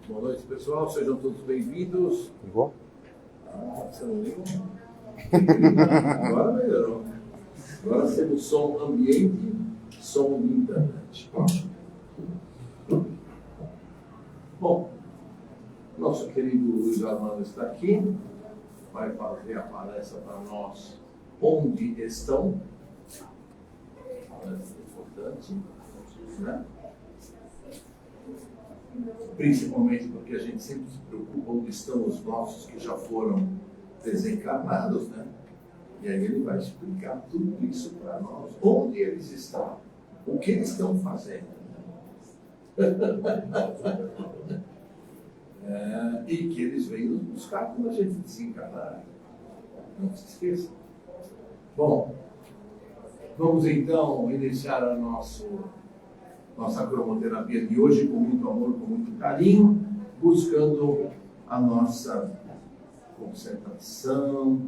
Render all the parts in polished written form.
Boa noite, pessoal. Sejam todos bem-vindos. Igual? Você não liga? Agora melhorou. Agora temos som ambiente, som de internet. Bom, nosso querido Luiz Armando está aqui. Vai fazer a palestra para nós. Onde estão? Palestra importante, né? Principalmente porque a gente sempre se preocupa onde estão os nossos que já foram desencarnados, né? E aí ele vai explicar tudo isso para nós, onde eles estão, o que eles estão fazendo. E que eles vêm nos buscar quando a gente desencarnar. Não se esqueça. Bom, vamos então iniciar a nossa cromoterapia de hoje com muito amor, com muito carinho, buscando a nossa concentração,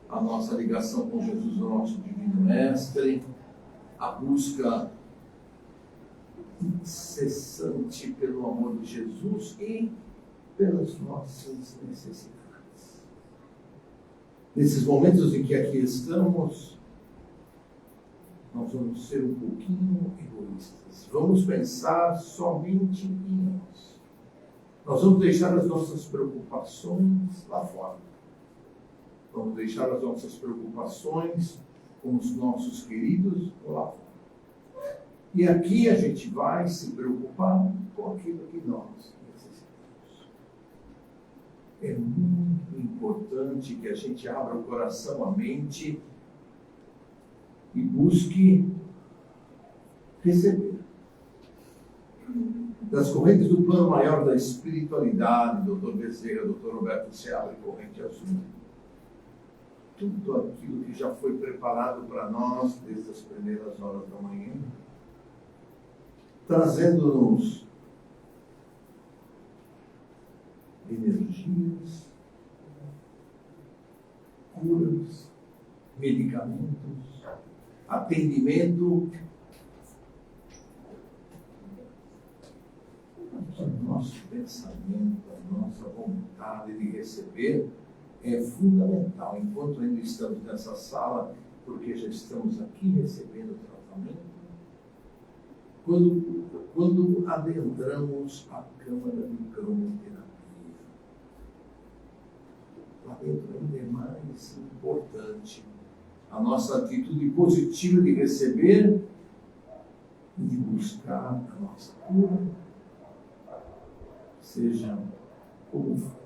a nossa ligação com Jesus, o nosso Divino Mestre, a busca incessante pelo amor de Jesus e pelas nossas necessidades. Nesses momentos em que aqui estamos, nós vamos ser um pouquinho egoístas. Vamos pensar somente em nós. Nós vamos deixar as nossas preocupações lá fora. Vamos deixar as nossas preocupações com os nossos queridos lá fora. E aqui a gente vai se preocupar com aquilo que nós necessitamos. É muito importante que a gente abra o coração, a mente e busque receber. Das correntes do plano maior da espiritualidade, Dr. Bezerra, Dr. Roberto Seabra e Corrente Azul, tudo aquilo que já foi preparado para nós desde as primeiras horas da manhã, trazendo-nos energias, curas, medicamentos, atendimento. O nosso pensamento, a nossa vontade de receber é fundamental enquanto ainda estamos nessa sala, porque já estamos aqui recebendo tratamento. Quando adentramos a câmara de cromoterapia, lá dentro ainda é mais importante a nossa atitude positiva de receber e de buscar a nossa cura, seja como for.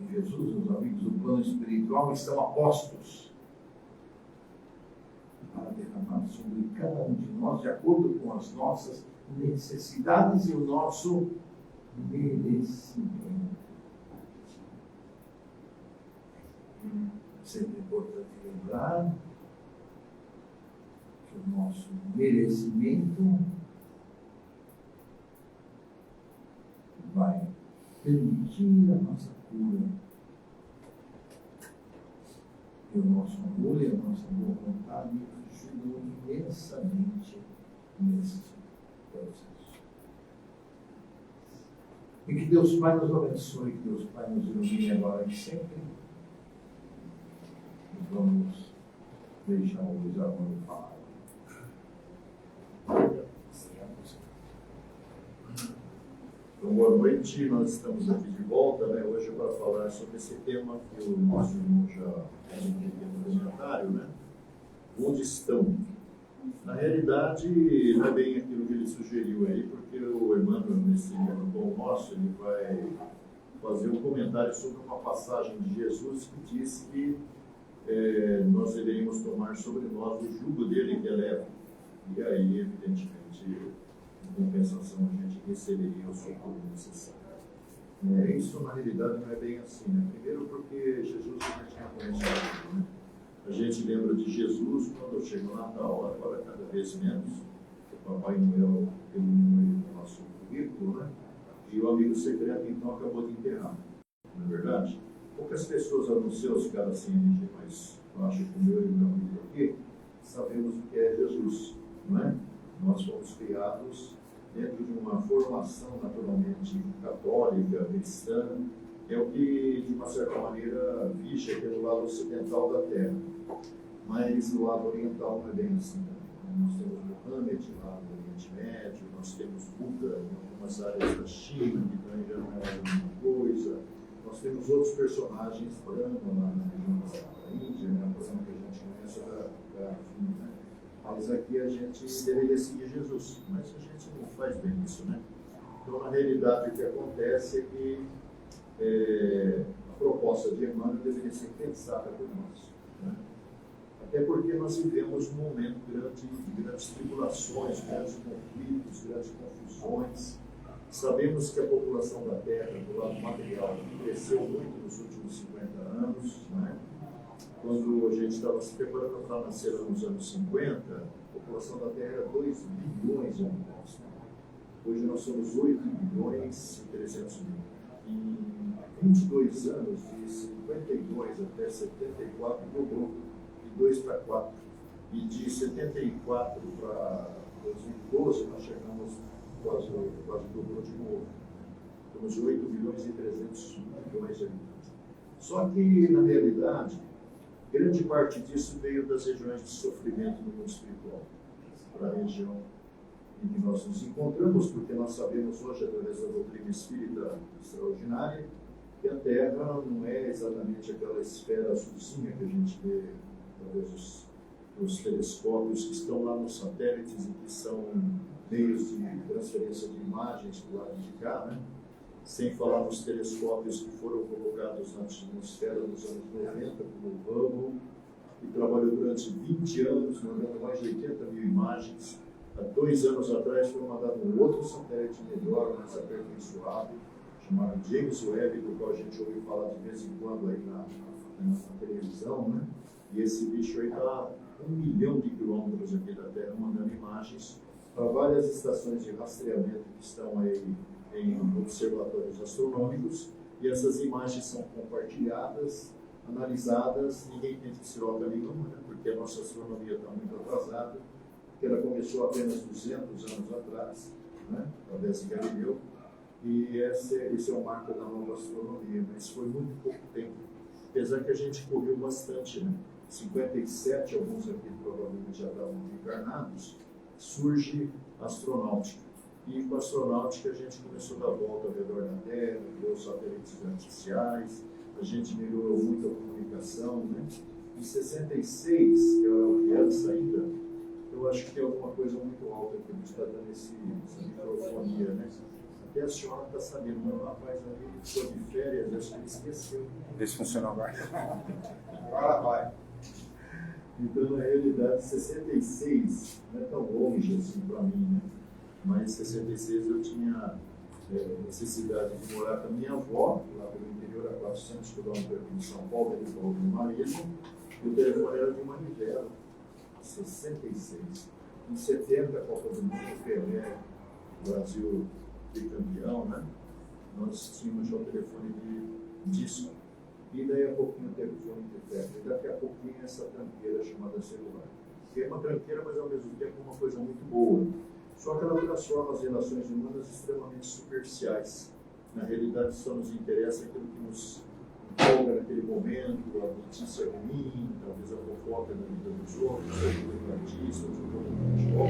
E Jesus, os amigos do plano espiritual, estão apostos para derramar sobre cada um de nós, de acordo com as nossas necessidades e o nosso merecimento. Sempre é importante lembrar que o nosso merecimento vai permitir a nossa cura. E o nosso amor e a nossa boa vontade ajudam imensamente nesse processo. E que Deus Pai nos abençoe, que Deus Pai nos ilumine agora e sempre. Vamos deixar o Luiz Armando falar. Então, boa noite, nós estamos aqui de volta, né, hoje para falar sobre esse tema que o nosso irmão já entendeu no comentário, né? Onde estão? Na realidade, não é bem aquilo que ele sugeriu aí, porque o Emmanuel, nesse livro Bom Nosso, ele vai fazer um comentário sobre uma passagem de Jesus que diz que nós deveríamos tomar sobre nós o jugo dele que é leve. E aí, evidentemente, em compensação, a gente receberia o socorro necessário. Isso, na realidade, não é bem assim, né? Primeiro porque Jesus já tinha começado, né? A gente lembra de Jesus quando chega o Natal, agora cada vez menos. O Papai Noel eliminou o nosso currículo, né? E o amigo secreto, então, acabou de enterrar. Não é verdade? Poucas pessoas anunciam os caras assim, mas eu acho que o meu e o meu amigo aqui sabemos o que é Jesus, não é? Nós fomos criados dentro de uma formação naturalmente católica, cristã, é o que, de uma certa maneira, vigia pelo lado ocidental da Terra. Mas o lado oriental não é bem assim. Nós temos Mohammed lá no Oriente Médio, nós temos Buda em algumas áreas da China, que também já não é a mesma coisa. Nós temos outros personagens, Brahma lá na região da Índia, né? O Brahma que a gente conhece da China, né? Mas aqui a gente deveria seguir Jesus, mas a gente não faz bem isso, né? Então, na realidade, o que acontece é que a proposta de Emmanuel deveria ser pensada por nós, né? Até porque nós vivemos um momento de grandes tribulações, grandes conflitos, grandes confusões. Sabemos que a população da Terra, do lado material, cresceu muito nos últimos 50 anos, né? Quando a gente estava se preparando para nascer nos anos 50, a população da Terra era 2 bilhões de habitantes. Hoje nós somos 8 bilhões e 300 mil. Em 22 anos, de 52 até 74, dobrou, de 2 para 4. E de 74 para 2012, nós chegamos quase dobrou de novo. Temos 8 bilhões e 300 milhões de habitantes. Só que, na realidade, grande parte disso veio das regiões de sofrimento do mundo espiritual, para a região em que nós nos encontramos, porque nós sabemos hoje, através da doutrina espírita extraordinária, que a Terra não é exatamente aquela esfera azulzinha que a gente vê através dos telescópios que estão lá nos satélites e que são meios de transferência de imagens do lado de cá, né? Sem falar nos telescópios que foram colocados na atmosfera nos anos 90, como o Hubble, que trabalhou durante 20 anos, mandando mais de 80 mil imagens. Há 2 anos atrás foi mandado um outro satélite melhor, mais aperfeiçoado, chamado James Webb, do qual a gente ouve falar de vez em quando aí na televisão, né? E esse bicho aí está a 1 milhão de quilômetros aqui da Terra, mandando imagens para várias estações de rastreamento que estão aí em observatórios astronômicos, e essas imagens são compartilhadas, analisadas, ninguém tem piroca nenhuma, né? Porque a nossa astronomia está muito atrasada, porque ela começou apenas 200 anos atrás, né? Através de Galileu, e esse é o marco da nova astronomia, mas foi muito pouco tempo, apesar que a gente correu bastante, né? 57, alguns aqui provavelmente já estavam encarnados, surge a astronáutica. E com a astronáutica a gente começou a dar volta ao redor da Terra, criou satélites artificiais, a gente melhorou muito a comunicação, né? Em 66, eu era criança ainda, eu acho que tem alguma coisa muito alta que a gente está dando essa microfonia, né? Até a senhora está sabendo, mas o rapaz ali foi de férias, acho que ele esqueceu. Vê se funciona agora. Agora vai. Então, na realidade, 66 não é tão longe assim para mim, né? Mas em 66 eu tinha necessidade de morar com a minha avó, lá pelo interior, a 400 quilômetros de São Paulo, ele falou do marido, e o telefone era de Manivela, 66. Em 70, a Copa do Mundo, Pelé, o Brasil bicampeão, né? Nós tínhamos já o telefone de disco. E daí a pouquinho o telefone de ferro. E daqui a pouquinho essa tranqueira chamada celular. Que é uma tranqueira, mas ao mesmo tempo uma coisa muito boa. Só que ela transforma as relações humanas extremamente superficiais. Na realidade, só nos interessa aquilo que nos empolga naquele momento, a notícia ruim, talvez a fofoca da vida dos outros, do artista, do jogo de futebol,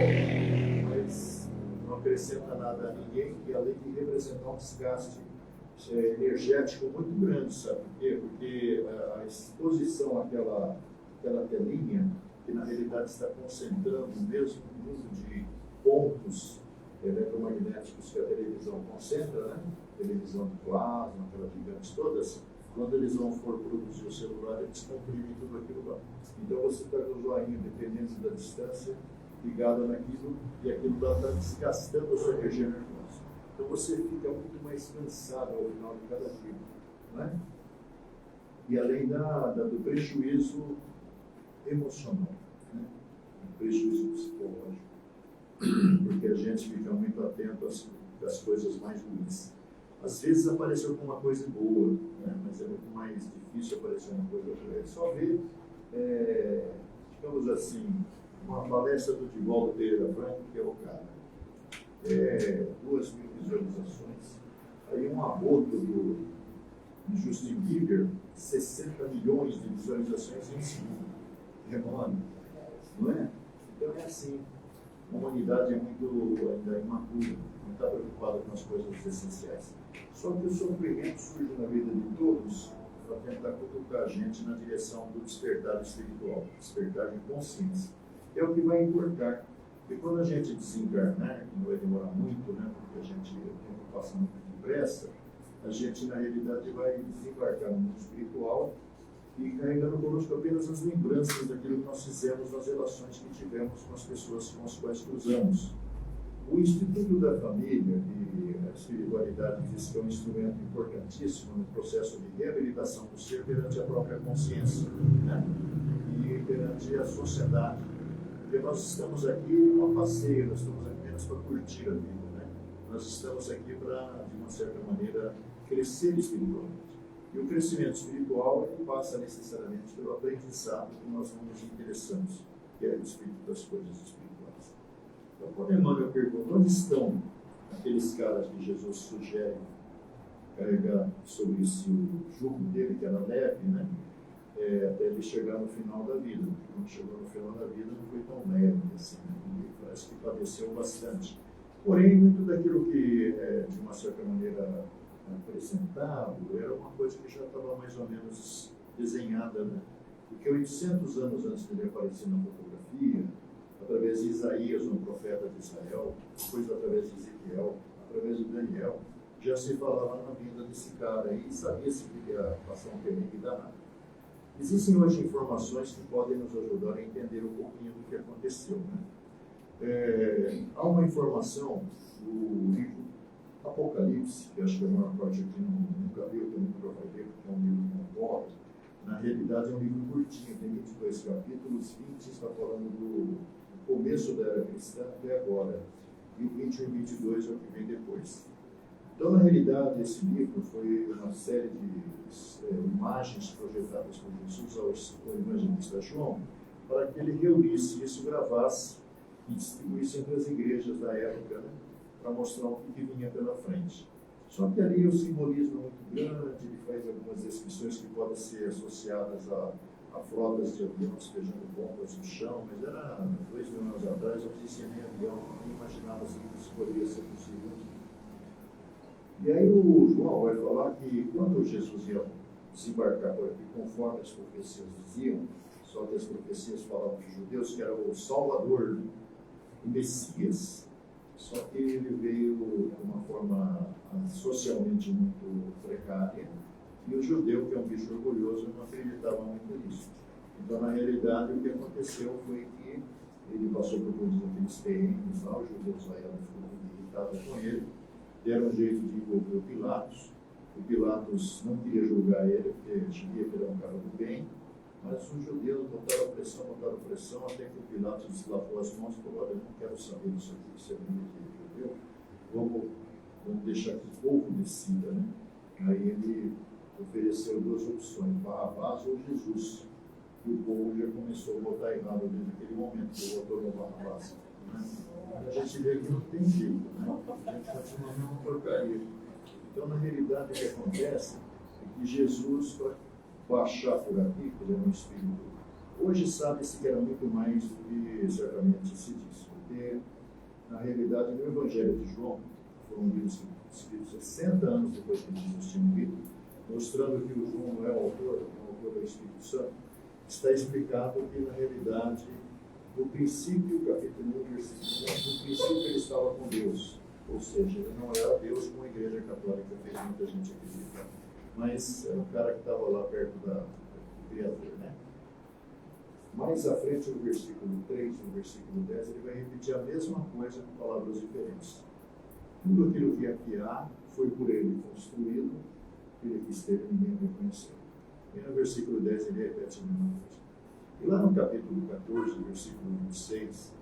mas não acrescenta nada a ninguém, e além de representar um desgaste energético muito grande, sabe por quê? Porque a exposição àquela telinha, que na realidade está concentrando o mesmo número de pontos eletromagnéticos que a televisão concentra, né? Televisão de plasma, aquelas gigantes todas, quando eles vão for produzir o celular, eles comprimem tudo aquilo lá. Então você está com o joinha, dependendo da distância, ligado naquilo, e aquilo lá está desgastando a sua energia nervosa. Então você fica muito mais cansado ao final de cada dia, né? E além do prejuízo emocional, né? O prejuízo psicológico, porque a gente fica muito atento às coisas mais ruins. Às vezes aparece alguma coisa boa, né? Mas é muito mais difícil aparecer uma coisa boa. É só ver, digamos assim, uma palestra do Divaldo Pereira Franco, que é o cara. 2.000 visualizações. Aí um arroto do Justin Bieber, 60 milhões de visualizações em segundo. É enorme, não é? Então é assim, a humanidade é muito ainda imatura, não está preocupada com as coisas essenciais. Só que o sofrimento surge na vida de todos para tentar cutucar a gente na direção do despertar espiritual, despertar de consciência. É o que vai importar. E quando a gente desencarnar, que não vai demorar muito, né, porque o tempo passa muito depressa, a gente, na realidade, vai desembarcar no mundo espiritual e carregando conosco apenas as lembranças daquilo que nós fizemos nas relações que tivemos com as pessoas com as quais cruzamos. O Instituto da Família e a espiritualidade diz que é um instrumento importantíssimo no processo de reabilitação do ser perante a própria consciência, né? E perante a sociedade. Porque nós estamos aqui a passeio, nós estamos aqui apenas para curtir a vida, né? Nós estamos aqui para, de uma certa maneira, crescer espiritualmente. E o crescimento espiritual ele passa necessariamente pelo aprendizado que nós não nos interessamos, que é o espírito das coisas espirituais. Então, quando Emmanuel pergunta onde estão aqueles caras que Jesus sugere carregar sobre si o jugo dele, que era leve, né? Até ele chegar no final da vida. Quando chegou no final da vida não foi tão leve assim, né? Ele parece que padeceu bastante. Porém, muito daquilo que, de uma certa maneira, apresentado, era uma coisa que já estava mais ou menos desenhada, né? Porque 800 anos antes dele aparecer na fotografia, através de Isaías, um profeta de Israel, depois através de Ezequiel, através de Daniel, já se falava na vinda desse cara aí e sabia-se que ia passar um perrengue danado. Existem hoje informações que podem nos ajudar a entender um pouquinho do que aconteceu, né? Há uma informação do livro Apocalipse, que acho que a maior parte aqui nunca viu, que nunca vai ver, porque é um livro completo. Na realidade é um livro curtinho, tem 22 capítulos, 20 está falando do começo da era cristã até agora, e o 21 e 22 é o que vem depois. Então, na realidade, esse livro foi uma série de imagens projetadas por Jesus ao evangelista João, para que ele reunisse isso, gravasse e distribuísse entre as igrejas da época, né, para mostrar o que vinha pela frente. Só que ali o simbolismo é muito grande, ele faz algumas descrições que podem ser associadas a frotas de avião despejando bombas no chão, mas era 2.000 anos atrás, não existia nem avião, nem imaginava se isso poderia ser possível. E aí o João vai falar que quando Jesus ia desembarcar por aqui, conforme as profecias diziam, só que as profecias falavam dos judeus, que era o Salvador, o Messias, só que ele veio de uma forma socialmente muito precária, e o judeu, que é um bicho orgulhoso, não acreditava muito nisso. Então, na realidade, o que aconteceu foi que ele passou por todos aqueles terrenos lá, os judeus lá eram irritados com ele, deram um jeito de envolver o Pilatos. O Pilatos não queria julgar ele, porque sabia que ele era um cara do bem, mas os judeus botaram pressão, até que o Pilatos deslavou as mãos e falou: olha, eu não quero saber disso aqui, isso é muito judeu, vamos deixar que o povo decida, né? Aí ele ofereceu duas opções, Barrabás ou Jesus. E o povo já começou a votar errado desde aquele momento que votou no Barrabás. Né? A gente vê que não tem jeito, né? A gente continua a mesma porcaria. Então, na realidade, o que acontece é que Jesus, para baixar por aqui, que ele é um espírito, hoje sabe-se que era muito mais do que certamente se diz. Porque, na realidade, no Evangelho de João, foram livros escritos 60 anos depois que Jesus tinha morrido, mostrando que o João não é o autor é o Espírito Santo, está explicado que, na realidade, no princípio, capítulo 1, versículo 1, no princípio ele estava com Deus. Ou seja, ele não era Deus como a Igreja Católica fez muita gente acreditar, mas era o cara que estava lá perto do Criador, né? Mais à frente, no versículo 3, no versículo 10, ele vai repetir a mesma coisa com palavras diferentes. Tudo aquilo que aqui há foi por ele construído, ele que esteve, ninguém reconheceu. E no versículo 10 ele repete a mesma coisa. E lá no capítulo 14, versículo 26,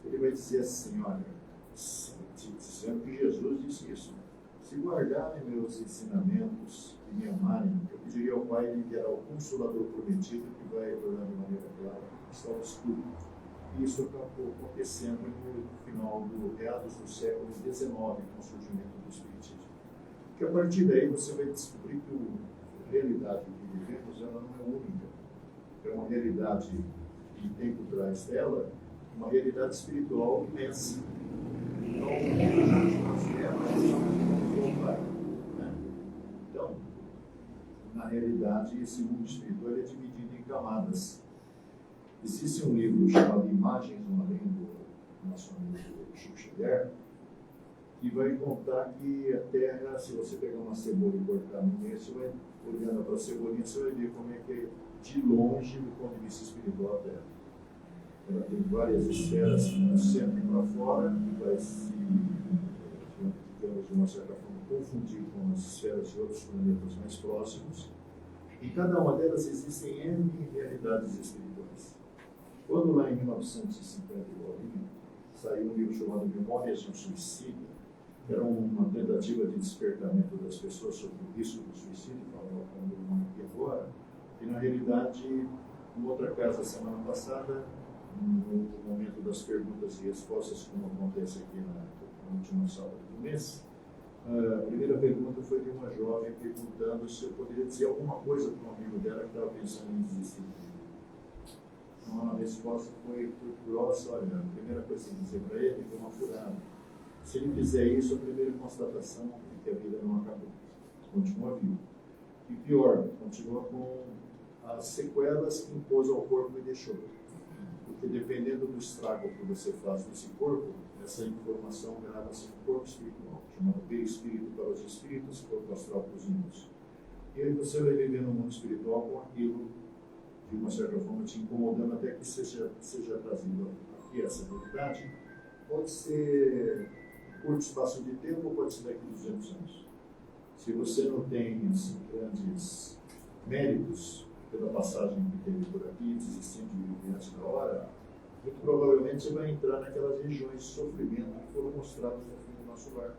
ele vai dizer assim, olha, dizendo que Jesus disse isso: se guardarem meus ensinamentos e me amarem, eu pediria ao Pai, ele enviará o Consolador prometido, que vai tornar de maneira clara que está no escuro. E isso acabou acontecendo no final meados do século XIX, com o surgimento do Espiritismo. Porque a partir daí você vai descobrir que a realidade que vivemos ela não é única. É uma realidade que tem por trás dela uma realidade espiritual imensa. Então, nós viemos voltar. Então, na realidade, esse mundo espiritual é dividido em camadas. Existe um livro chamado Imagens no Além, do nosso amigo Chico Xavier, que vai contar que a Terra, se você pegar uma cebola e cortar no meio, você vai olhando para a cebolinha, você vai ver como é que é de longe, do ponto de vista espiritual, a Terra. Ela tem várias esferas do centro e para fora, que vai se, digamos, de uma certa forma, confundir com as esferas de outros planetas mais próximos. Em cada uma delas existem N realidades espirituais. Quando lá em 1950, saiu um livro chamado Memórias de um Suicida, que era uma tentativa de despertamento das pessoas sobre o risco do suicídio, falando aqui agora, e na realidade, em outra casa, semana passada, no momento das perguntas e respostas, como acontece aqui na última sábado do mês, a primeira pergunta foi de uma jovem perguntando se eu poderia dizer alguma coisa para um amigo dela que estava pensando em desistir. Então a resposta foi grossa: olha, a primeira coisa que eu dizer para ele foi uma furada. Se ele fizer isso, a primeira constatação é que a vida não acabou. Continua vivo. E pior, continua com as sequelas que impôs ao corpo e deixou. Porque dependendo do estrago que você faz nesse corpo, essa informação grava-se no corpo espiritual, chamado perispírito para os espíritos, corpo astral para os índios. E aí você vai viver no mundo espiritual com aquilo, de uma certa forma, te incomodando até que seja trazido aqui essa realidade. Pode ser curto espaço de tempo ou pode ser daqui a 200 anos. Se você não tem assim, grandes méritos pela passagem que teve por aqui, desistindo de viver antes da hora, muito provavelmente você vai entrar naquelas regiões de sofrimento que foram mostradas no fim do nosso lar.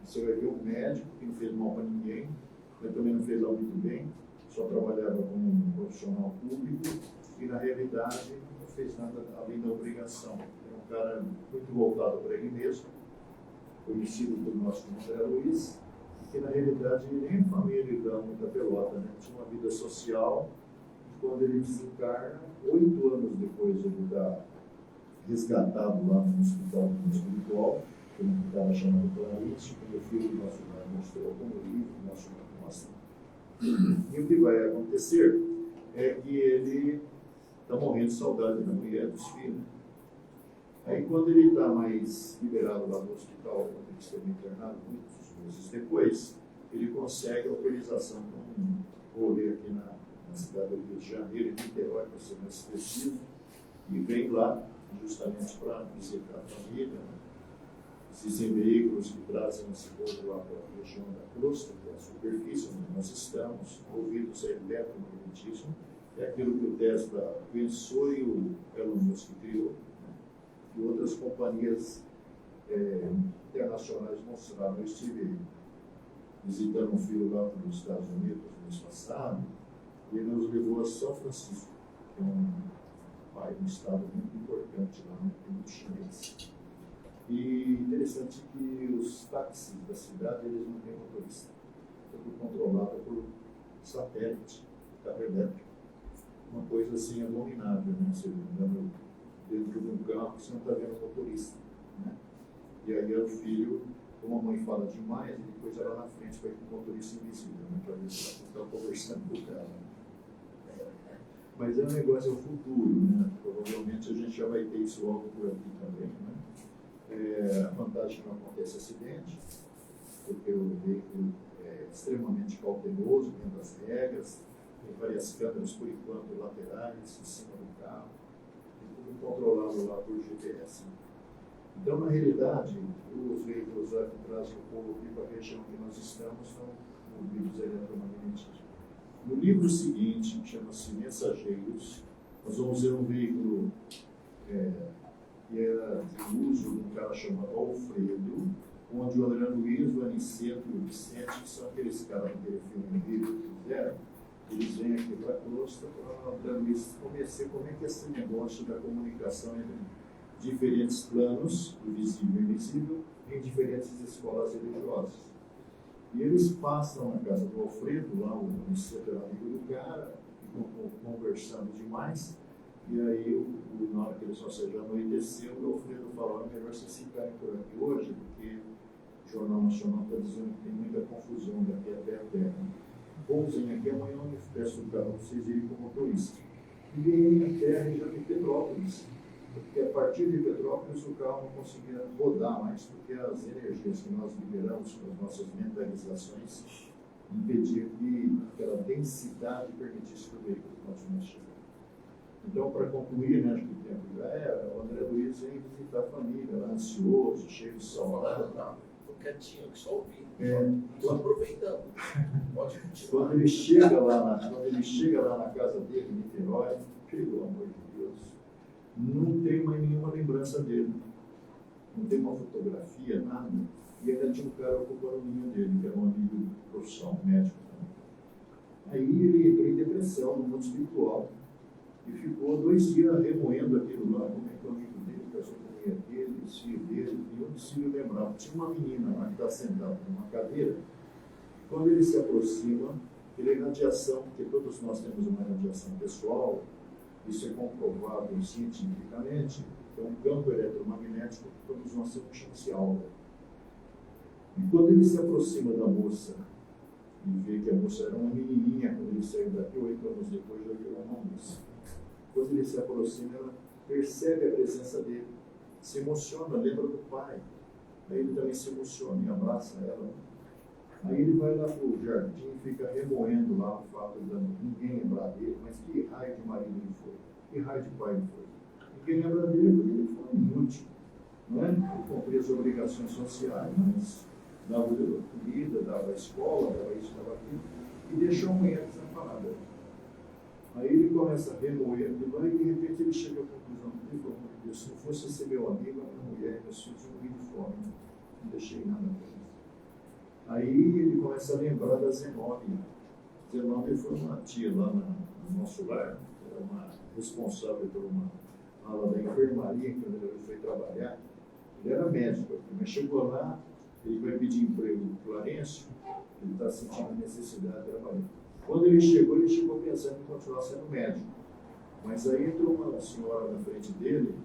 Você vai ver um médico que não fez mal para ninguém, mas também não fez lá muito bem, só trabalhava como um profissional público e na realidade não fez nada além da obrigação. Era um cara muito voltado para ele mesmo, conhecido por nós como André Luiz, que na realidade nem família ele dá muita pelota, né? Tinha uma vida social, e quando ele desencarna, 8 anos depois ele está resgatado lá no hospital espiritual, que ele estava chamado Clarice, como o filho do nosso lar mostrou, como o livro do nosso lar mostra. E o que vai acontecer é que ele está morrendo de saudade da mulher, dos filhos. Aí quando ele está mais liberado lá no hospital, quando ele esteve internado, muitos meses depois, ele consegue autorização para um rolê aqui na cidade do Rio de Janeiro, em Niterói, para ser mais preciso, e vem lá justamente para visitar a família. Né? Existem veículos que trazem esse povo lá para a região da crosta, que é a superfície onde nós estamos, movidos a eletromagnetismo, é aquilo que o Tesla pensou e o Elon Musk criou, né? E outras companhias internacionais mostraram. Eu estive visitando um filho lá nos Estados Unidos no mês passado, e ele nos levou a São Francisco, que é um estado muito importante lá, muito chinês. E interessante que os táxis da cidade eles não têm motorista, é tudo controlado por satélite, carro elétrico. Uma coisa assim abominável, né? Você andando dentro de um carro, você não está vendo motorista, né? E aí o filho, como a mãe fala demais, ele depois ela na frente vai com o motorista invisível, né? Para ver se ela está conversando com o cara. Mas é um negócio, é o futuro, né? Provavelmente a gente já vai ter isso logo por aqui também, né? A vantagem que não acontece acidente, porque o veículo é extremamente cauteloso dentro das regras, tem várias câmeras, por enquanto, laterais, em cima do carro, e tudo controlado lá por GPS. Então, na realidade, os veículos lá que trazem o povo aqui para a região que nós estamos são movidos a eletromagnetismo. No livro seguinte, que chama-se Mensageiros, nós vamos ver um veículo que era de uso de um cara chamado Alfredo, onde o André Luiz, o Aniceto e o Vicente, que são aqueles caras daquele filme que fizeram, eles vêm aqui para a Crosta para conhecer como é que é esse negócio da comunicação entre diferentes planos, o visível e o invisível, em diferentes escolas religiosas. E eles passam na casa do Alfredo, lá o era amigo do cara, ficam conversando demais, e aí, na hora que eles vão já anoiteceu, o Alfredo falou: é melhor vocês ficarem por aqui hoje, porque o Jornal Nacional está dizendo que tem muita confusão daqui até a terra. Pousem aqui, amanhã eu peço o carro para vocês irem com o motorista. E vem a terra e já tem Petrópolis. Porque a partir de Petrópolis o carro não conseguia rodar mais, porque as energias que nós liberamos com as nossas mentalizações impediam que aquela densidade permitisse que o veículo continuasse chegando. Então, para concluir, né, acho que o tempo já era, o André Luiz vem visitar a família, lá ansioso, cheio de saudade. Não, estou quietinho, que só ouvi. Estou aproveitando. Pode continuar. Quando ele chega lá na casa dele, em Niterói, pelo amor de Deus, não tem mais nenhuma lembrança dele. Não tem uma fotografia, nada. E ainda tinha um cara ocupando o ninho dele, que era um amigo profissional, médico também. Aí ele entrou em depressão no mundo espiritual e ficou 2 dias remoendo aquilo lá, como é que o amigo dele casou com ele, aquele, os filhos dele, e onde se lhe lembrava. Tinha uma menina lá que está sentada numa cadeira. Quando ele se aproxima, ele é radiação, porque todos nós temos uma radiação pessoal, isso é comprovado cientificamente, é um campo eletromagnético que todos nós temos, chama-se aura. E quando ele se aproxima da moça e vê que a moça era uma menininha, quando ele saiu daqui, 8 anos depois já virou uma moça. Quando ele se aproxima, ela percebe a presença dele, se emociona, lembra do pai. Aí ele também se emociona e abraça ela. Aí ele vai lá para o jardim e fica remoendo lá o fato de ninguém lembrar dele, mas que raio de marido ele foi, que raio de pai ele foi. Ninguém lembra dele porque ele foi inútil, não é? Ele cumpria as obrigações sociais, mas dava comida, dava escola, dava isso, dava aquilo, e deixou a mulher desamparada. Aí ele começa a remoer aquilo lá e de repente ele chega à conclusão: pelo amor de Deus, se não fosse ser meu amigo, a minha mulher e meus filhos iam morrer de fome, não deixei nada para eles. Aí ele começa a lembrar da Zenóbia. Zenóbia foi uma tia lá no nosso lar, era uma responsável por uma ala da enfermaria, quando ele foi trabalhar. Ele era médico, mas chegou lá, ele vai pedir emprego no Clarencio, ele está sentindo necessidade de trabalhar. Quando ele chegou pensando em continuar sendo médico. Mas aí entrou uma senhora na frente dele,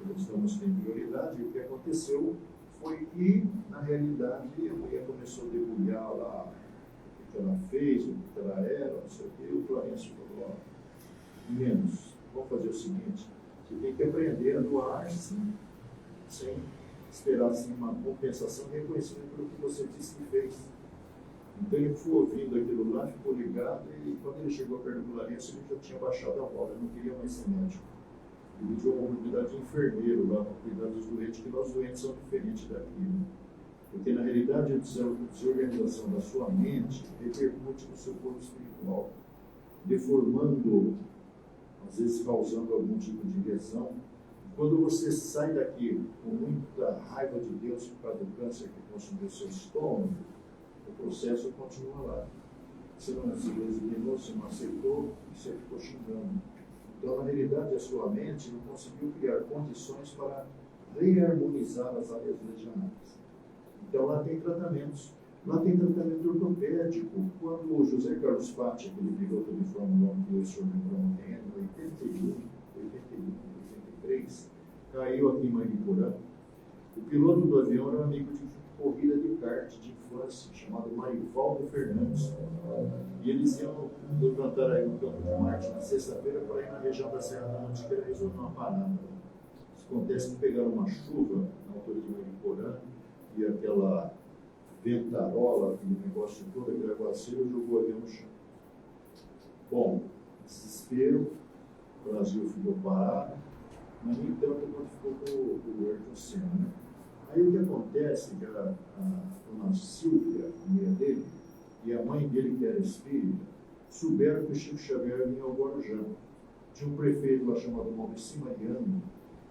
eles não têm prioridade, e o que aconteceu foi que, na realidade, a mulher começou a debulhar lá o que ela fez, o que ela era, não sei o quê, o Clarencio falou: menos, vamos fazer o seguinte, você tem que aprender a doar-se sem esperar assim, uma compensação e reconhecimento pelo que você disse que fez. Então ele foi ouvindo aquilo lá, ficou ligado, e quando ele chegou perto do Clarencio, ele já tinha baixado a bola, ele não queria mais ser médico. Ele pediu uma oportunidade de enfermeiro lá para cuidar dos doentes, que nós doentes são diferentes daquilo. Porque na realidade a desorganização da sua mente repercute no seu corpo espiritual, deformando, às vezes causando algum tipo de lesão. Quando você sai daqui com muita raiva de Deus por causa do câncer que consumiu seu estômago, o processo continua lá. Você não se resignou, você não aceitou e você ficou xingando. Então, na realidade, a sua mente não conseguiu criar condições para reharmonizar as áreas legionárias. Então, lá tem tratamentos. Lá tem tratamento ortopédico. Quando o José Carlos Patti, aquele piloto de Fórmula 1 que o senhor lembrou ontem, em 83, caiu aqui em Mariporã. O piloto do avião era um amigo de corrida de kart de infância, chamado Marivaldo Fernandes. E eles iam levantar aí no Campo de Marte na sexta-feira para ir na região da Serra da Mantiqueira resolver uma parada. Acontece que pegaram uma chuva na altura de Mariporã e aquela ventarola, aquele negócio todo, aquele aguaceiro, jogou o avião no chão. Bom, desespero, o Brasil ficou parado, mas nem tanto quanto ficou com o Ayrton Senna, né? Aí o que acontece é que a dona Silvia, a mulher dele, e a mãe dele, que era espírita, souberam que o Chico Xavier vinha ao Guarujá. Tinha um prefeito lá chamado Maurício Mariano,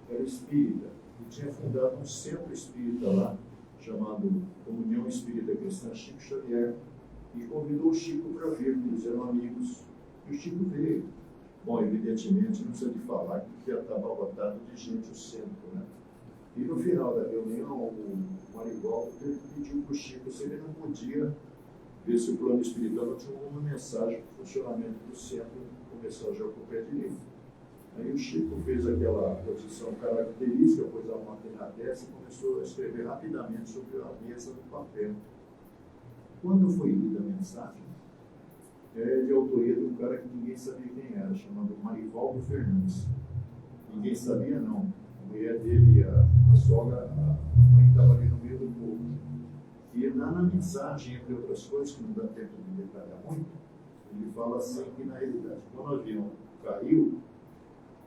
que era espírita, e tinha fundado um centro espírita lá, chamado Comunhão Espírita Cristã Chico Xavier. e convidou o Chico para vir, porque eles eram amigos. E o Chico veio. Bom, evidentemente, não precisa de falar que já estava lotado de gente o centro, né? E no final da reunião, o Marivaldo pediu para o Chico se ele não podia ver se o plano espiritual não tinha alguma mensagem para o funcionamento do centro começar já com o pé direito. Aí o Chico fez aquela posição característica, pôs a máquina dessa e começou a escrever rapidamente sobre a mesa do papel. Quando foi lida a mensagem, é de autoria de um cara que ninguém sabia quem era, chamado Marivaldo Fernandes. Ninguém sabia, não. A mulher dele, a sogra, a mãe estava ali no meio do povo. E na mensagem, entre outras coisas, que não dá tempo de detalhar muito, ele fala assim que, na realidade, quando o avião caiu,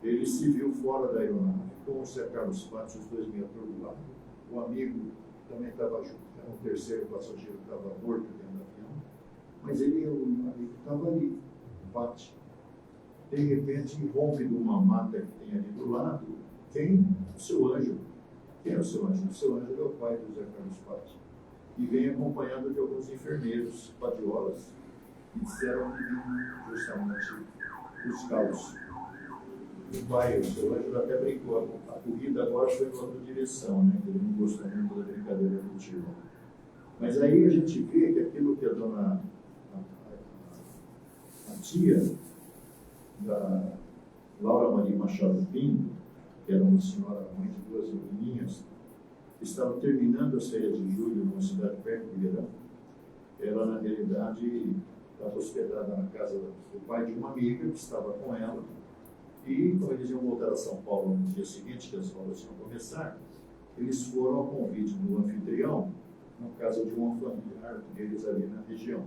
ele se viu fora da aeronave, com o Zé Carlos Patti, os dois meio atordoados. O amigo também estava junto, era um terceiro passageiro que estava morto dentro do avião, mas ele, o amigo, estava ali, o Patti. De repente, rompe de uma mata que tem ali do lado, tem o seu anjo. Quem é o seu anjo? O seu anjo é o pai do Zé Carlos Patti. E vem acompanhado de alguns enfermeiros, padiolas, que disseram que vinham justamente buscá-los. O pai, o seu anjo, até brincou, a corrida agora foi em outra direção, né? Ele não gostou muito da brincadeira do tio. Mas aí a gente vê que aquilo que a dona, a tia da Laura Maria Machado Pinto, que era uma senhora, mãe de duas menininhas, estava terminando as férias de julho numa cidade perto de Ribeirão. Ela, na realidade, estava hospedada na casa do pai de uma amiga que estava com ela. E, como eles iam voltar a São Paulo no dia seguinte, que as aulas iam começar, eles foram ao convite do anfitrião, na casa de um familiar deles ali na região.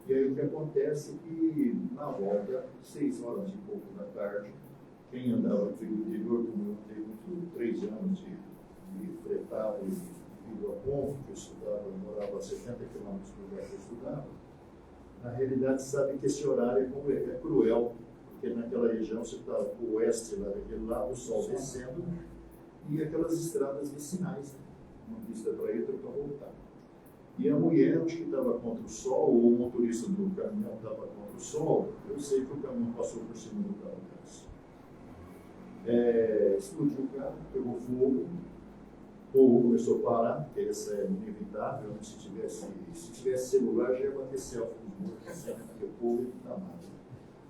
E aí o que acontece é que, na volta, 6 horas e pouco da tarde, quem andava pelo interior, como eu tenho 3 anos de fretado e vindo a ponto, que eu estudava, eu morava a 70 quilômetros do lugar que eu estudava, na realidade sabe que esse horário é cruel, porque naquela região você está o oeste, lá daquele lado, o sol descendo, e aquelas estradas vicinais, né? Uma pista para ir, outra para voltar. E a mulher, acho que estava contra o sol, ou o motorista do caminhão estava contra o sol, eu sei que o caminhão passou por cima do carro deles. Explodiu o carro, pegou fogo, o povo começou a parar, porque isso é inevitável, né? Se tivesse celular, já ia bater selfie nos mortos, porque o povo está mal.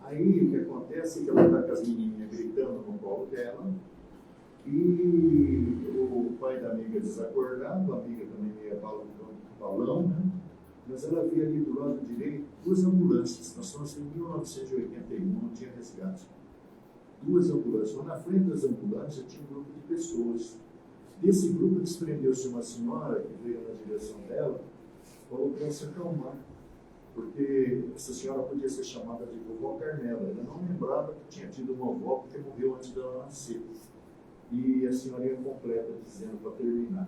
Aí o que acontece é que ela está com as menininhas gritando no colo dela, e o pai da amiga desacordado, a amiga também meia balão, né? Mas ela via ali do lado direito 2 ambulâncias. Nós estamos em 1981, não tinha resgate. 2 ambulâncias. Mas na frente das ambulâncias tinha um grupo de pessoas. Desse grupo desprendeu-se uma senhora que veio na direção dela, falou para ela se acalmar, porque essa senhora podia ser chamada de vovó Carmela. Ela não lembrava que tinha tido uma avó porque morreu antes dela nascer. E a senhorinha completa, dizendo, para terminar: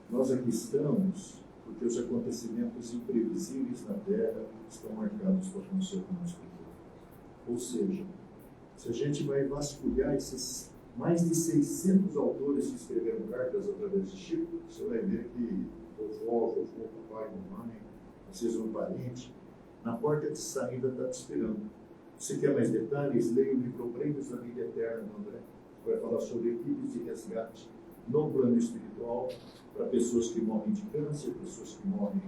nós aqui estamos porque os acontecimentos imprevisíveis na Terra estão marcados para acontecer conosco. Ou seja, se a gente vai vasculhar esses mais de 600 autores que escreveram cartas através de Chico, você vai ver que vovó, papai, mamãe, às vezes um parente, na porta de saída está te esperando. Se quer mais detalhes, leia o livro Prêmios da Vida Eterna, André. Vai falar sobre equipes de resgate no plano espiritual, para pessoas que morrem de câncer, pessoas que morrem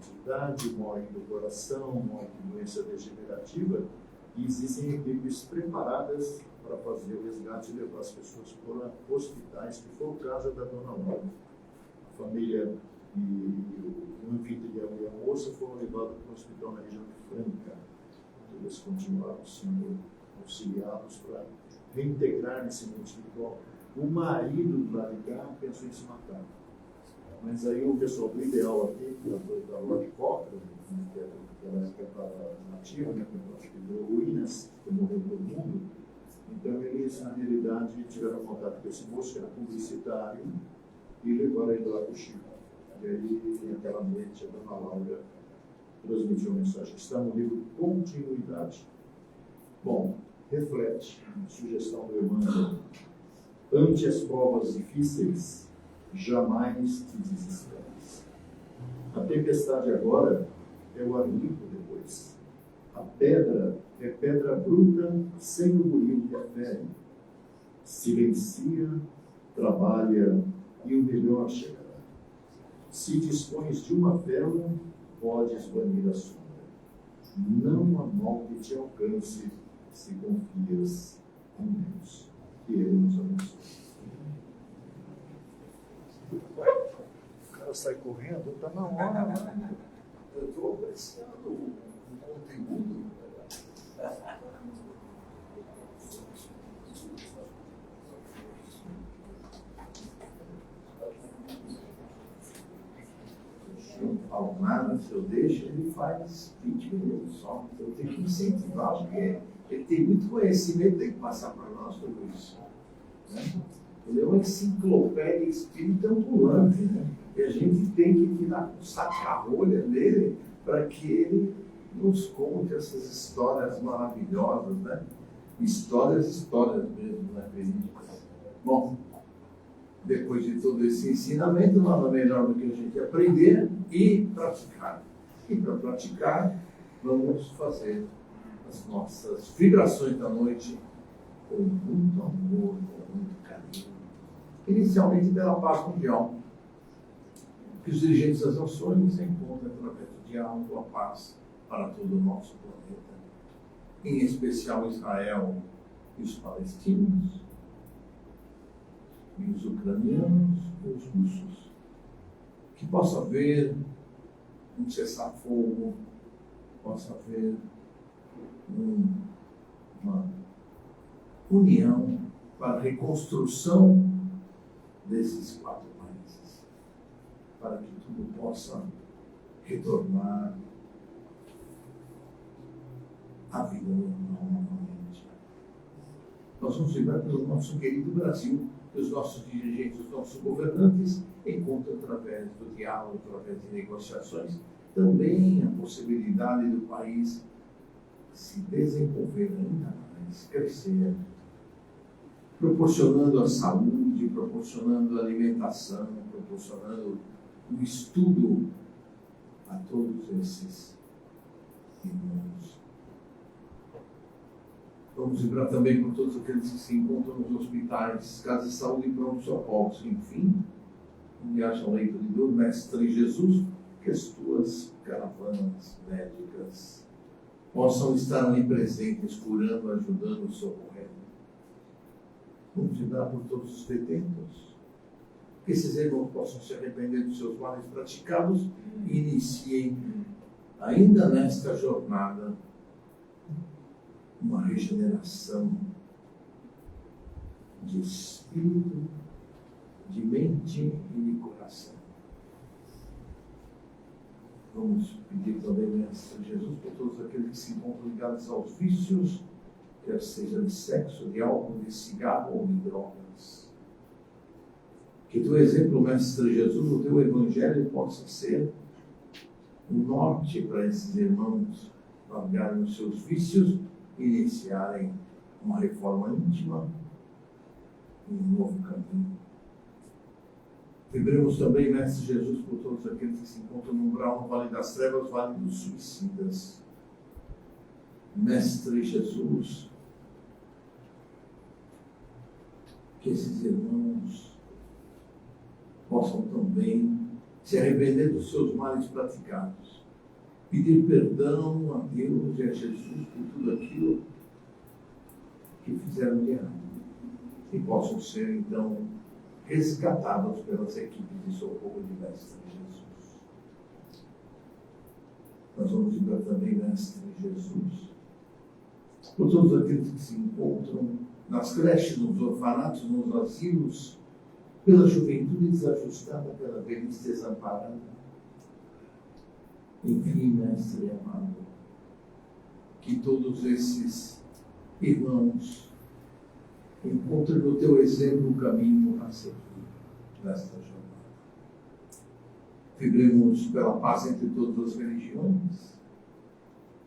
de idade, morrem do coração, morrem de doença degenerativa, e existem equipes preparadas para fazer o resgate e levar as pessoas para hospitais, que foi o caso da dona Laura. A família e o anfitrião e a moça foram levados para o hospital na região de Franca. Eles continuaram sendo auxiliados para reintegrar nesse mundo espiritual. O marido do lado de cá pensou em se matar. Mas aí o pessoal do ideal aqui, da Lorde Cochrane, né, que ela estava nativa, né, acho que deu ruínas, que morreu todo mundo. Então eles, na realidade, tiveram contato com esse moço, que era publicitário, e levaram ele lá para o Chico. E aí, naquela noite, a dona Laura transmitiu a mensagem que está no livro Continuidade. Bom, reflete, sugestão do Emmanuel: ante as provas difíceis, jamais te desesperes. A tempestade agora é o ar limpo depois. A pedra é pedra bruta, sem o moinho que a fere. Silencia, trabalha e o melhor chegará. Se dispões de uma vela, podes banir a sombra. Não há mal que te alcance se confias em Deus. Que Ele nos abençoe. O cara sai correndo, está na hora. Eu estou apreciando o conteúdo. Se eu não falo nada, se eu deixo, ele faz 20 minutos só. Eu tenho que incentivar, porque ele tem muito conhecimento, tem que passar para nós tudo isso. Né? Ele é uma enciclopédia espírita ambulante, né? E a gente tem que tirar o saca-rolha dele para que ele nos conte essas histórias maravilhosas, né? Histórias mesmo, né, verídicas. Bom, depois de todo esse ensinamento, nada melhor do que a gente aprender e praticar. E para praticar, vamos fazer as nossas vibrações da noite com muito amor, com muito carinho. Inicialmente pela paz mundial, que os dirigentes das nações encontram através do diálogo a paz para todo o nosso planeta, em especial Israel e os palestinos, e os ucranianos e os russos. Que possa haver um cessar-fogo, possa haver uma união para a reconstrução desses 4 países, para que tudo possa retornar à vida normal novamente. Nós vamos lembrar pelo nosso querido Brasil, que os nossos dirigentes, os nossos governantes encontram através do diálogo, através de negociações, também a possibilidade do país se desenvolver ainda mais, crescer, proporcionando a saúde, proporcionando a alimentação, proporcionando o estudo a todos esses irmãos. Vamos lembrar também por todos aqueles que se encontram nos hospitais, casas de saúde e pronto-socorros, enfim, onde haja leito de dor, Mestre Jesus, que as tuas caravanas médicas possam estar ali presentes, curando, ajudando, socorrendo. Vamos lembrar por todos os detentos, que esses irmãos possam se arrepender dos seus males praticados e iniciem, ainda nesta jornada, uma regeneração de espírito, de mente e de coração. Vamos pedir também, Mestre Jesus, por todos aqueles que se encontram ligados aos vícios, quer seja de sexo, de álcool, de cigarro ou de drogas. Que teu exemplo, Mestre Jesus, o teu evangelho possa ser um norte para esses irmãos largarem os seus vícios e iniciarem uma reforma íntima e um novo caminho. Vibremos também, Mestre Jesus, por todos aqueles que se encontram no umbral, no Vale das Trevas, Vale dos Suicidas. Mestre Jesus, que esses irmãos possam também se arrepender dos seus males praticados, pedir perdão a Deus e a Jesus por tudo aquilo que fizeram de errado, e possam ser, então, resgatados pelas equipes de socorro de Mestre Jesus. Nós vamos lembrar também, Mestre Jesus, por todos aqueles que se encontram nas creches, nos orfanatos, nos asilos, pela juventude desajustada, pela velhice desamparada. Enfim, Mestre amado, que todos esses irmãos encontrem no teu exemplo o caminho a seguir nesta jornada. Vibremos pela paz entre todas as religiões,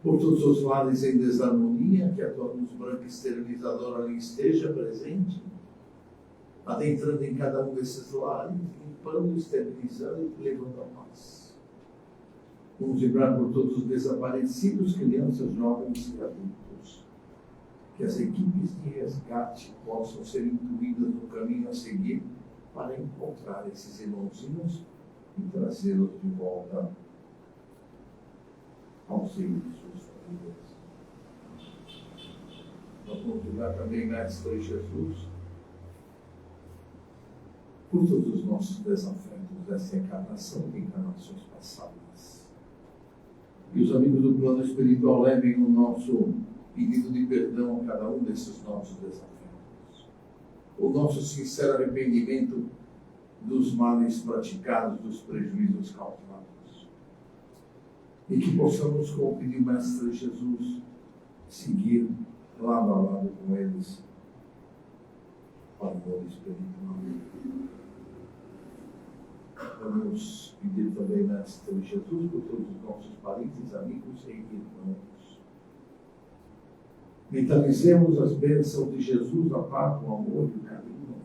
por todos os lares em desarmonia, que a tua luz branca esterilizadora ali esteja presente, adentrando em cada um desses lares, limpando, esterilizando e levando a paz. Vamos vibrar por todos os desaparecidos, crianças, jovens e adultos. Que as equipes de resgate possam ser incluídas no caminho a seguir para encontrar esses irmãozinhos e trazê-los de volta ao seio de suas famílias. Nós vamos vibrar também, Mestre Jesus, por todos os nossos desafetos dessa encarnação e encarnações passadas. Que os amigos do plano espiritual levem o nosso pedido de perdão a cada um desses nossos desafetos. O nosso sincero arrependimento dos males praticados, dos prejuízos causados. E que possamos, como pediu o Mestre Jesus, seguir lado a lado com eles para o amor espiritual. Vamos pedir também, Mestre Jesus, por todos os nossos parentes, amigos e irmãos. Mentalizemos as bênçãos de Jesus, a paz, o amor e o carinho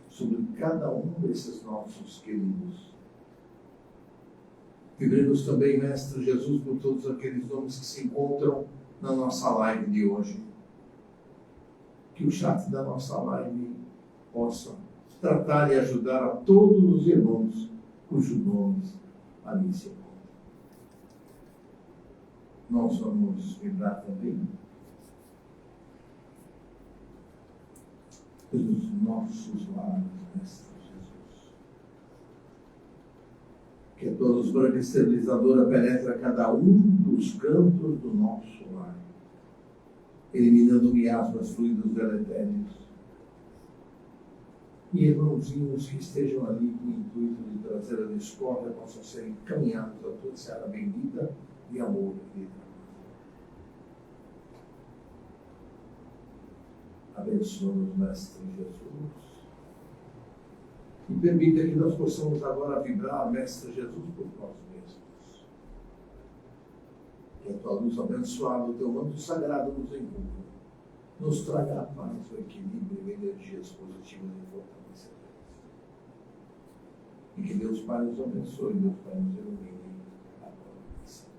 sobre cada um desses nossos queridos. Vibremos também, Mestre Jesus, por todos aqueles nomes que se encontram na nossa live de hoje. Que o chat da nossa live possa tratar e ajudar a todos os irmãos cujos nomes ali se encontram. Nós vamos vibrar também pelos nossos lares, Mestre Jesus. Que a tua luz branca esterilizadora penetra cada um dos cantos do nosso lar, eliminando miasmas, fluidos deletérios. E irmãozinhos que estejam ali com o intuito de trazer a discórdia possam ser encaminhados a tua seara bendita de amor e de paz. Abençoa-nos, Mestre Jesus. E permita que nós possamos agora vibrar, Mestre Jesus, por nós mesmos. Que a tua luz abençoada, o teu manto sagrado nos envolva, nos traga a paz, o equilíbrio e energias positivas e fortalecedores. E que Deus Pai nos abençoe, Deus Pai nos ilumine agora e sempre.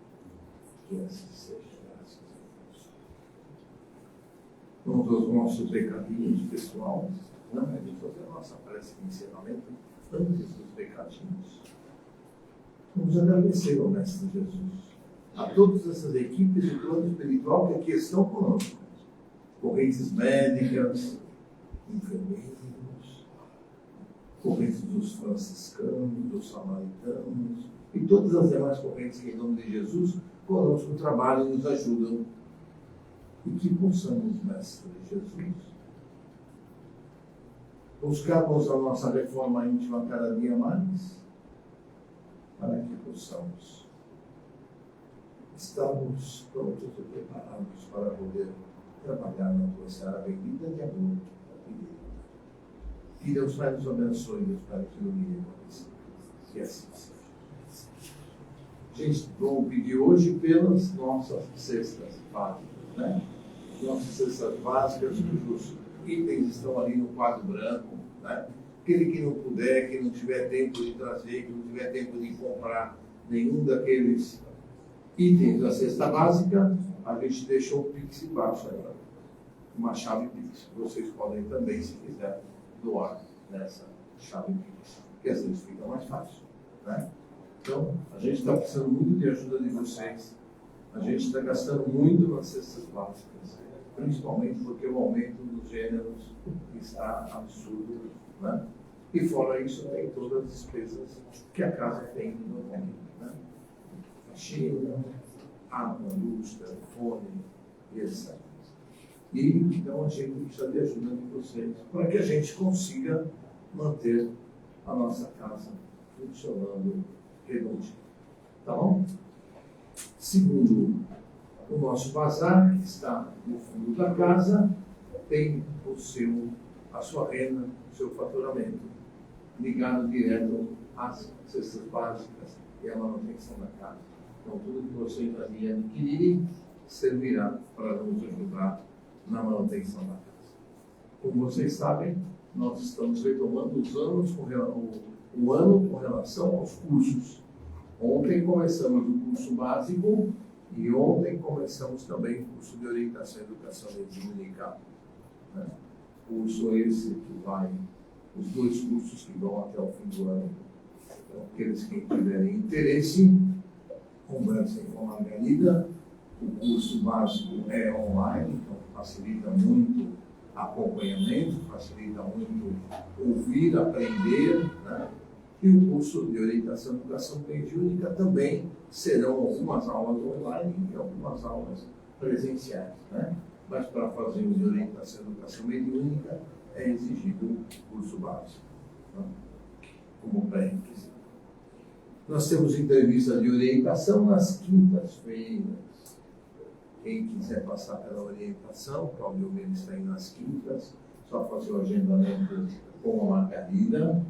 Que assim seja, graças a Deus. Vamos aos nossos recadinhos pessoais. Não é de fazer a nossa prece de encerramento antes dos recadinhos. Vamos agradecer ao Mestre Jesus, a todas essas equipes do plano espiritual que aqui estão conosco. Correntes médicas, enfermeiros, correntes dos franciscanos, dos samaritanos e todas as demais correntes que, em nome de Jesus, conosco trabalham e nos ajudam. E que possamos, Mestre Jesus, buscarmos a nossa reforma íntima cada dia mais, para que possamos estarmos prontos e preparados para poder trabalhar na tua seara bendita de amor e de vida. Que Deus Pai nos abençoe, Deus Pai nos ilumine com isso. Que assim seja. Gente, vamos pedir hoje pelas nossas cestas básicas, né? Nossas cestas básicas, cujos itens estão ali no quadro branco, né? Aquele que não puder, que não tiver tempo de trazer, que não tiver tempo de comprar nenhum daqueles itens da cesta básica, a gente deixou o Pix embaixo aí, uma chave Pix. Vocês podem também, se quiser, doar nessa chave Pix, que às vezes fica mais fácil, né? Então, a gente está precisando muito de ajuda de vocês. A gente está gastando muito nas cestas básicas, principalmente porque o aumento dos gêneros está absurdo, né? E fora isso, tem todas as despesas que a casa tem normalmente, né? Faxina, água, luz, telefone e etc. E então a gente precisa de ajuda de vocês para que a gente consiga manter a nossa casa funcionando redondinho. Tá bom? Segundo o nosso bazar, que está no fundo da casa, tem a sua renda, o seu faturamento ligado direto às cestas básicas e à manutenção da casa. Então, tudo que vocês ali adquirirem servirá para nos ajudar na manutenção da casa. Como vocês sabem, nós estamos retomando o ano com relação aos cursos. Ontem começamos o curso básico e ontem começamos também o curso de orientação e educação mediúnica. Né? Curso esse que vai, os dois cursos que vão até o fim do ano. Então, aqueles que tiverem interesse, conversem com a Margarida. O curso básico é online, então facilita muito acompanhamento, facilita muito ouvir, aprender, né? E o curso de orientação e educação mediúnica também serão algumas aulas online e algumas aulas presenciais, né? Mas para fazer o de orientação e educação mediúnica é exigido o curso básico, né? Como pré-requisito. Nós temos entrevista de orientação nas quintas-feiras. Quem quiser passar pela orientação, o Claudio Melo está aí nas quintas, só fazer o agendamento com a Margarida,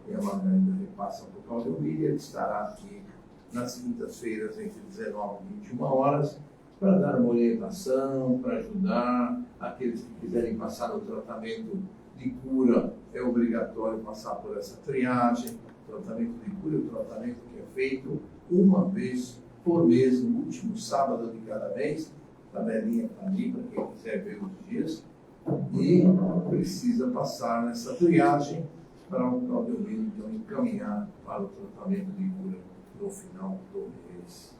e a Margarida repassa para o Claudio Melo, ele estará aqui nas quintas-feiras entre 19 e 21 horas, para dar uma orientação, para ajudar aqueles que quiserem passar o tratamento de cura, é obrigatório passar por essa triagem. O tratamento de cura é o tratamento que é feito uma vez por mês, no último sábado de cada mês. Tabelinha está ali para quem quiser ver os dias. E precisa passar nessa triagem para o Claudio Melo, então, encaminhar para o tratamento de cura no final do mês.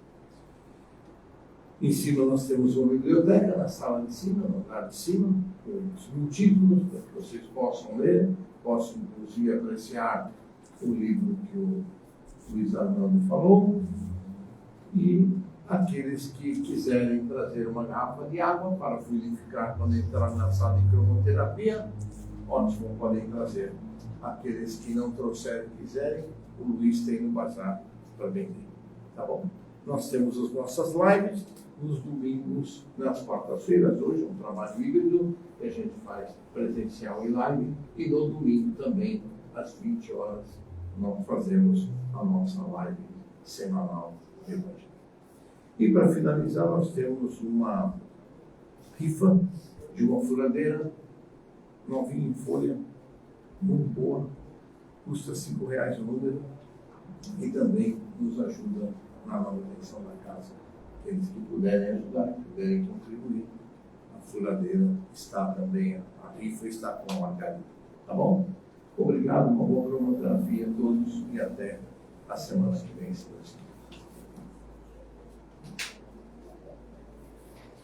Em cima nós temos uma biblioteca, na sala de cima, no andar de cima, com títulos para que vocês possam ler, possam inclusive apreciar o livro que o Luiz Arnaldo falou. E aqueles que quiserem trazer uma garrafa de água para fluidificar quando entrar na sala de cromoterapia, ótimo, podem trazer. Aqueles que não trouxerem e quiserem, o Luiz tem no bazar para vender. Tá bom? Nós temos as nossas lives nos domingos, nas quartas-feiras. Hoje é um trabalho híbrido que a gente faz presencial e live, e no domingo também, às 20 horas, nós fazemos a nossa live semanal de Evangelho. E para finalizar, nós temos uma rifa de uma furadeira novinha em folha, muito boa, custa R$5 o número, e também nos ajuda na manutenção da casa. Aqueles que puderem ajudar, que puderem contribuir, a furadeira está também, a rifa está com a Margarida. Tá bom? Obrigado, uma boa cromoterapia a todos e até a semana que vem, se Deus quiser.